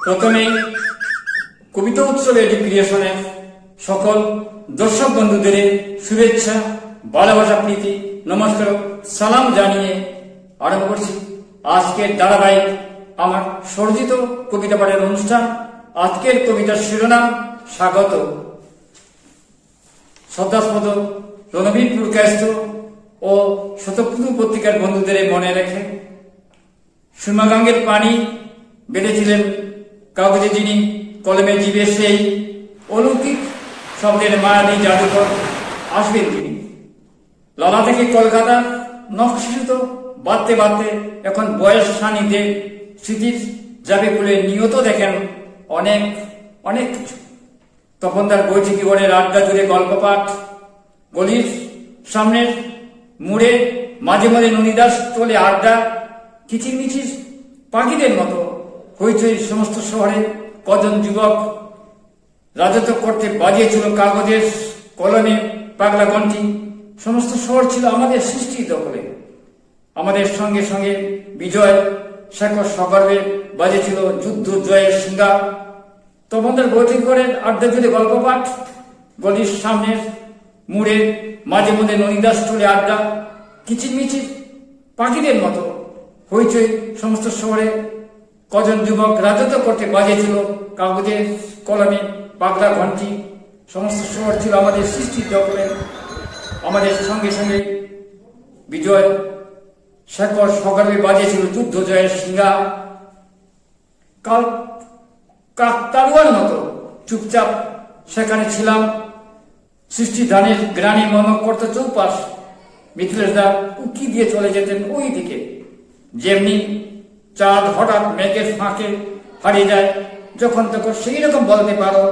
প্রথমে কবিতা উৎসব এডি ক্রিয়েশনের সকল দর্শক বন্ধুদের শুভেচ্ছা, ভালোবাসা, প্রীতি, নমস্কার, সালাম জানিয়ে আরম্ভ করছি আজকের ধারাবাহিক আমার স্বরচিত কবিতা পাঠের অনুষ্ঠান। আজকের কবিতার শিরোনাম স্বাগত। শ্রদ্ধাস্পদ রণবীরপুর কায়স্থ ও শতপুর পত্রিকার বন্ধুদের মনে রেখে, সুরমাগঙ্গের পানি বেড়েছিলেন কাগজে যিনি, কলমে জীবে সেই অলৌকিক শব্দের মায়াবী জাদুকর আসবেন তিনি। লালা থেকে কলকাতা নকশিত বাঁধতে বাঁধতে এখন বয়স সান্নিধ্যে স্মৃতির যাবে খুলে নিয়ত দেখেন অনেক অনেক কিছু। তখন তার বৈঠকি গড়ের আড্ডা জুড়ে গল্প পাঠ, গলির সামনের মুড়ে মাঝে মাঝে ননীদাস চলে আড্ডা, কিচির মিচির পাখিদের মতো হইচই। সমস্ত শহরে কজন যুবক রাজত্ব করতে বাজিয়েছিল কাগজের কলমে পাগলা ঘণ্টি। সমস্ত শহর ছিল আমাদের সৃষ্টি দখলে। আমাদের সঙ্গে সঙ্গে বিজয় শেখর সগর্বে বাজেছিল যুদ্ধ জয়ের সিঙ্গা। তখন তার বৈঠক করে আড্ডা জুড়ে গল্প পাঠ, গলির সামনের মুড়ে মাঝে মধ্যে ননীদাস চলে আড্ডা, কিচির মিচির পাখিদের মতো হইচই। সমস্ত শহরে কজন যুবক রাজত্ব করতে বাজিয়েছিল কাগজের কলমে পাগলা ঘণ্টি। সমস্ত শহর ছিল আমাদের সৃষ্টির দখলে। আমাদের সঙ্গে সঙ্গে বিজয় শেখর সগর্বে বাজিয়েছিল যুদ্ধ জয়ের সিঙ্গা। কাল কাকতাড়ুয়ার মতো চুপচাপ সেখানে ছিলাম, সৃষ্টি ধানের গ্রানি মনে করতে চৌপাশ। মিথিলেশ দা উকি দিয়ে চলে যেতেন ওই দিকে, যেমনি চাঁদ হঠাৎ মেঘের ফাঁকে হারিয়ে যায় যখন তখন, সেই রকম বলতে পারো।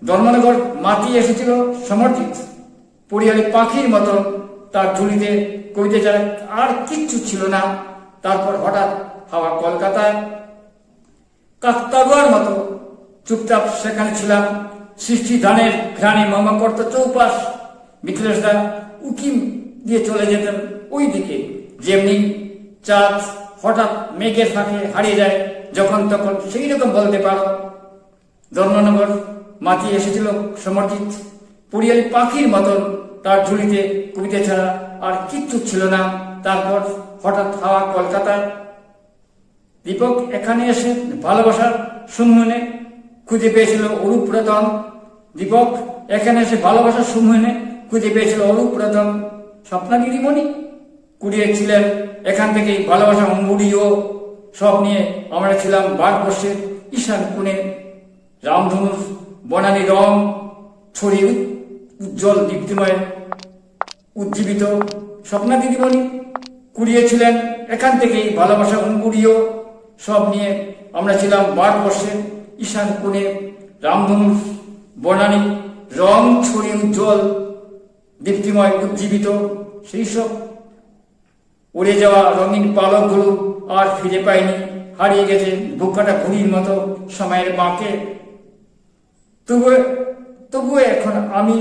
ধর্মনগর মাতিয়ে এসেছিল সমর্থিত পরিয়ালি পাখির মতন, তার ঝুলিতে কবিতে যায় আর কিচ্ছু ছিল না। তারপর হঠাৎ হাওয়া কলকাতায় কাকতাড়ুয়ার মতো চুপচাপ সেখানে ছিলাম, সৃষ্টি ধানের ঘ্রাণে মামা করত চৌপাশ। মিথিলেশ দা উকি দিয়ে চলে যেতেন ওই দিকে, যেমনি চাঁদ হঠাৎ মেঘের ফাঁকে হারিয়ে যায় যখন তখন, সেই রকম বলতে পারো। ধর্মনগর মাতিয়ে এসেছিল সমর্থিত পরিয়ালি পাখির মতন, তার ঝুলিতে কবিতা ছাড়া আর কিচ্ছু ছিল না। তারপর হঠাৎ হাওয়া কলকাতায়। দীপক এখানে এসে ভালোবাসার সম্মুখে খুঁজে পেয়েছিল অরূপ পুরাতন। দীপক এখানে এসে ভালোবাসার সম্মুখে খুঁজে পেয়েছিল অরূপ পুরাতন। স্বপ্নাগিরি মণি কুড়িয়েছিলেন এখান থেকেই ভালোবাসা অঙ্গুড়িও সব নিয়ে। আমরা ছিলাম ভারতবর্ষের ঈশান কোণে, রামধনুর বনানী রং ছড়িয়ে উজ্জ্বল দীপ্তিময় উজ্জীবিত। স্বপ্না দিদিমণি কুড়িয়েছিলেন এখান থেকেই ভালোবাসা অঙ্গুরীয় সব নিয়ে। আমরা ছিলাম ভারতবর্ষের ঈশান কোণে, রামধনুর বনানী রং ছড়িয়ে উজ্জ্বল দীপ্তিময় উজ্জীবিত। সেই সব উড়ে যাওয়া রঙিন পালকগুলো আর ফিরে পাইনি, হারিয়ে গেছে বুকাটা ঘুড়ির মতো সময়ের বাঁকে। তবুও এখন আমি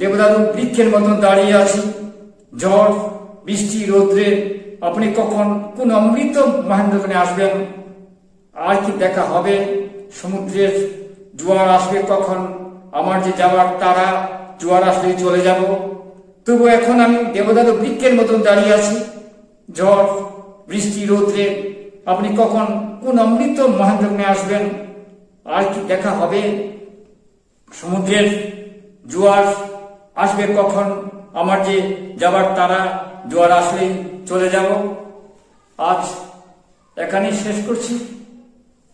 দেবদারু বৃক্ষের মতন দাঁড়িয়ে আছি। ঝড় বৃষ্টি রৌদ্রে আপনি কখন কোন অমৃত মহেন্দ্রখানে আসবেন? আর কি দেখা হবে? সমুদ্রের জোয়ার আসবে কখন? আমার যে যাওয়ার তারা, জোয়ার আসলেই চলে যাব। তবু এখন আমি দেবদারু বৃক্ষের মতন দাঁড়িয়ে আছি। ঝড় বৃষ্টি রৌদ্রে আপনি কখন কোন অমৃত মহেন্দ্রখানে আসবেন? আর কি দেখা হবে? সমুদ্রের জোয়ার আসবে কখন? আমার যে যাবার তারা, জোয়ার আসলেই চলে যাব। আজ এখানেই শেষ করছি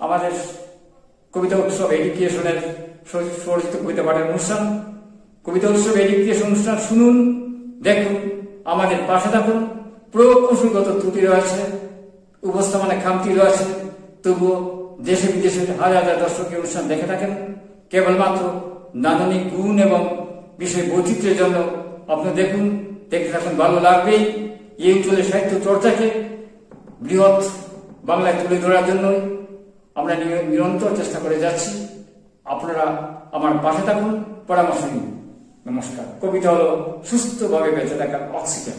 আমাদের কবিতা উৎসব এডুকেশনের স্বরচিত কবিতা পাঠের অনুষ্ঠান। কবিতা উৎসব এডুকেশন অনুষ্ঠান শুনুন, দেখুন, আমাদের পাশে থাকুন। প্রকৌশলগত ত্রুটি রয়েছে, উপস্থাপনায় খামতি রয়েছে, তবুও দেশে বিদেশের হাজার হাজার দর্শক অনুষ্ঠান দেখে থাকেন। কেবলমাত্র নান্দনিক গুণ এবং বিষয় বৈচিত্র্যের জন্য আপনি দেখুন, দেখতে থাকুন, ভালো লাগবেই। এই অঞ্চলের সাহিত্য চর্চাকে বৃহৎ বাংলায় তুলে ধরার জন্যই আমরা নিরন্তর চেষ্টা করে যাচ্ছি। আপনারা আমার পাশে থাকুন, পরামর্শ নিন। নমস্কার। কবিতা হলো সুস্থভাবে বেঁচে থাকার অক্সিজেন।